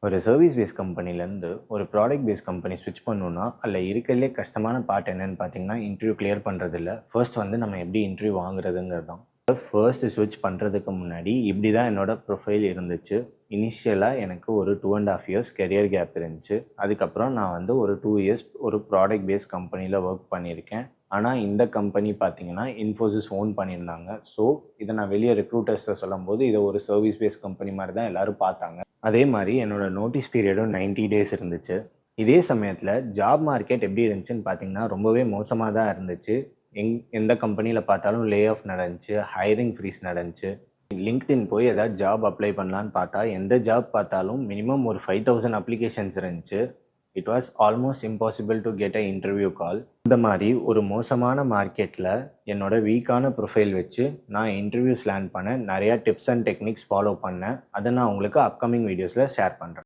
ஒரு service base கம்பெனிலேருந்து ஒரு ப்ராடக்ட் பேஸ் கம்பெனி ஸ்விட்ச் பண்ணணும்னா அதில் இருக்கிறதுலே கஷ்டமான பார்ட் என்னென்னு பார்த்தீங்கன்னா இன்டர்வியூ கிளியர் பண்ணுறதில்ல. ஃபர்ஸ்ட் வந்து நம்ம எப்படி இன்டர்வியூ வாங்குறதுங்கிறது தான். ஃபர்ஸ்ட் ஸ்விட்ச் பண்ணுறதுக்கு முன்னாடி இப்படி தான் என்னோட ப்ரொஃபைல் இருந்துச்சு. இனிஷியலாக எனக்கு ஒரு 2.5 இயர்ஸ் கெரியர் கேப் இருந்துச்சு. அதுக்கப்புறம் நான் வந்து ஒரு 2 இயர்ஸ் ஒரு ப்ராடக்ட் பேஸ் கம்பெனியில் ஒர்க் பண்ணியிருக்கேன். ஆனால் இந்த கம்பெனி பார்த்தீங்கன்னா இன்ஃபோசிஸ் ஓன் பண்ணியிருந்தாங்க. ஸோ இதை நான் வெளியே ரெக்ரூட்டர்ஸை சொல்லும்போது இதை ஒரு சர்வீஸ் பேஸ் கம்பெனி மாதிரி தான் எல்லோரும் பார்த்தாங்க. அதே மாதிரி என்னோட நோட்டீஸ் பீரியடும் 90 டேஸ் இருந்துச்சு. இதே சமயத்தில் ஜாப் மார்க்கெட் எப்படி இருந்துச்சுன்னு பார்த்தீங்கன்னா ரொம்பவே மோசமாக தான் இருந்துச்சு. எந்த கம்பெனியில் பார்த்தாலும் லே ஆஃப் நடந்துச்சு, ஹைரிங் ஃப்ரீஸ் நடந்துச்சு. லிங்க்டின் போய் ஏதாவது ஜாப் அப்ளை பண்ணலான்னு பார்த்தா எந்த ஜாப் பார்த்தாலும் மினிமம் ஒரு 5000 அப்ளிகேஷன்ஸ் இருந்துச்சு. It was almost impossible to get a interview கால். இந்த மாதிரி ஒரு மோசமான மார்க்கெட்டில் என்னோட வீக்கான ப்ரொஃபைல் வச்சு நான் இன்டர்வியூஸ் லேண்ட் பண்ண நிறையா டிப்ஸ் அண்ட் டெக்னிக்ஸ் ஃபாலோ பண்ணேன். அதை நான் உங்களுக்கு அப்கமிங் வீடியோஸில் ஷேர் பண்ணுறேன்.